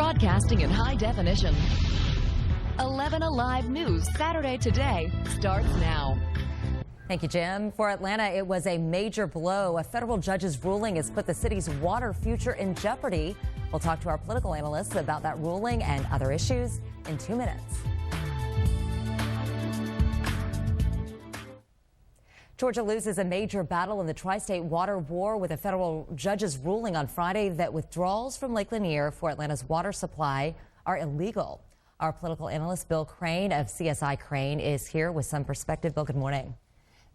Broadcasting in high definition. 11Alive News Saturday Today starts now. Thank you, Jim. For Atlanta, it was a major blow. A federal judge's ruling has put the city's water future in jeopardy. We'll talk to our political analysts about that ruling and other issues in 2 minutes. Georgia loses a major battle in the tri-state water war with a federal judge's ruling on Friday that withdrawals from Lake Lanier for Atlanta's water supply are illegal. Our political analyst, Bill Crane of CSI Crane, is here with some perspective. Bill, good morning.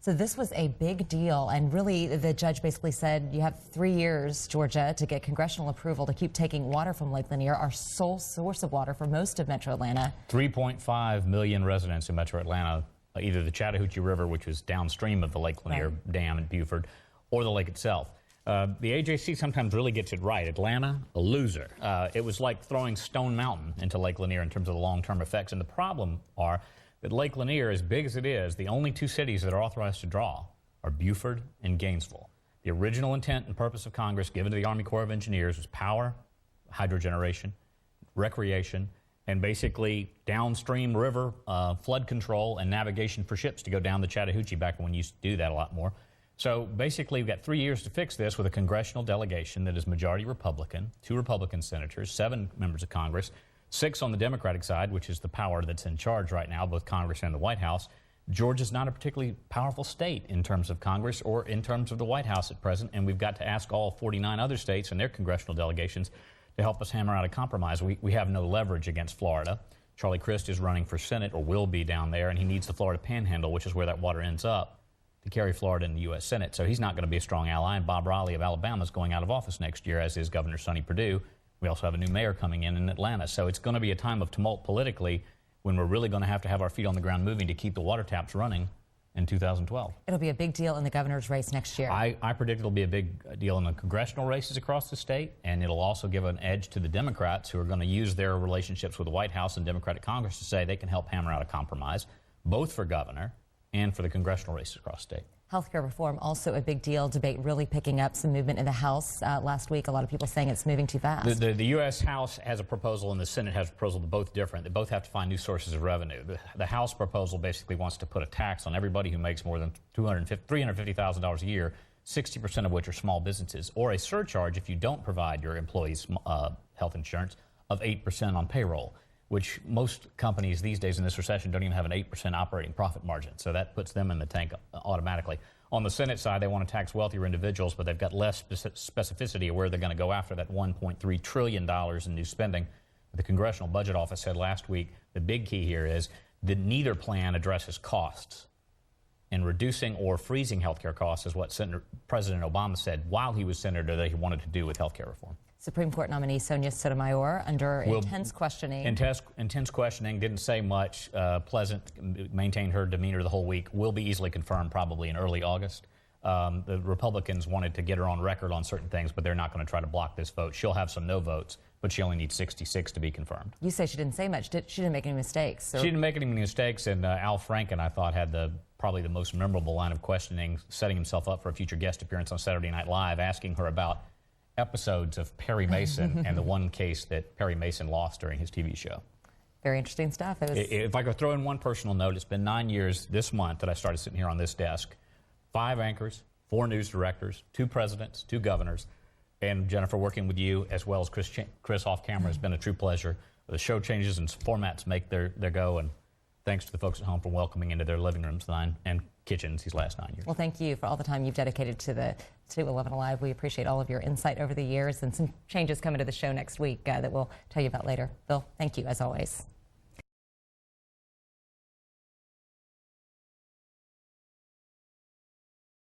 So this was a big deal, and really the judge basically said you have 3 years, Georgia, to get congressional approval to keep taking water from Lake Lanier, our sole source of water for most of Metro Atlanta. 3.5 million residents in Metro Atlanta, either the Chattahoochee River, which was downstream of the Lake Lanier Dam in Buford, or the lake itself. The AJC sometimes really gets it right. Atlanta, a loser. It was like throwing Stone Mountain into Lake Lanier in terms of the long-term effects. And the problem are that Lake Lanier, as big as it is, the only 2 cities that are authorized to draw are Buford and Gainesville. The original intent and purpose of Congress given to the Army Corps of Engineers was power, hydrogeneration, recreation, and basically downstream river flood control and navigation for ships to go down the Chattahoochee back when we used to do that a lot more. So basically we've got 3 years to fix this with a congressional delegation that is majority Republican, 2 Republican senators, 7 members of Congress, 6 on the Democratic side, which is the power that's in charge right now, both Congress and the White House. Georgia's not a particularly powerful state in terms of Congress or in terms of the White House at present, and we've got to ask all 49 other states and their congressional delegations to help us hammer out a compromise. We have no leverage against Florida. Charlie Crist is running for Senate, or will be down there, and he needs the Florida Panhandle, which is where that water ends up, to carry Florida in the U.S. Senate. So he's not going to be a strong ally, and Bob Riley of Alabama is going out of office next year, as is Governor Sonny Perdue. We also have a new mayor coming in Atlanta. So it's going to be a time of tumult politically when we're really going to have our feet on the ground moving to keep the water taps running in 2012. It'll be a big deal in the governor's race next year. I predict it'll be a big deal in the congressional races across the state, and it'll also give an edge to the Democrats who are going to use their relationships with the White House and Democratic Congress to say they can help hammer out a compromise, both for governor and for the congressional races across the state. Healthcare reform, also a big deal. Debate really picking up some movement in the House last week. A lot of people saying it's moving too fast. The U.S. House has a proposal and the Senate has a proposal. They're both different. They both have to find new sources of revenue. The House proposal basically wants to put a tax on everybody who makes more than $350,000 a year, 60% of which are small businesses, or a surcharge if you don't provide your employees health insurance of 8% on payroll, which most companies these days in this recession don't even have an 8% operating profit margin. So that puts them in the tank automatically. On the Senate side, they want to tax wealthier individuals, but they've got less specificity of where they're going to go after that $1.3 trillion in new spending. The Congressional Budget Office said last week the big key here is that neither plan addresses costs. And reducing or freezing health care costs is what President Obama said while he was senator that he wanted to do with health care reform. Supreme Court nominee Sonia Sotomayor under intense questioning. Intense questioning, didn't say much, pleasant, maintained her demeanor the whole week, will be easily confirmed probably in early August. The Republicans wanted to get her on record on certain things, but they're not going to try to block this vote. She'll have some no votes, but she only needs 66 to be confirmed. You say she didn't say much. She didn't make any mistakes. She didn't make any mistakes, and Al Franken, I thought, had probably the most memorable line of questioning, setting himself up for a future guest appearance on Saturday Night Live, asking her about episodes of Perry Mason and the one case that Perry Mason lost during his TV show. Very interesting stuff. If I could throw in one personal note, it's been 9 years this month that I started sitting here on this desk. 5 anchors, 4 news directors, 2 presidents, 2 governors, and Jennifer, working with you as well as Chris off camera has been a true pleasure. The show changes and formats make their go, and thanks to the folks at home for welcoming into their living rooms and kitchens these last 9 years. Well, thank you for all the time you've dedicated to 11Alive. We appreciate all of your insight over the years, and some changes coming to the show next week that we'll tell you about later. Bill, thank you as always.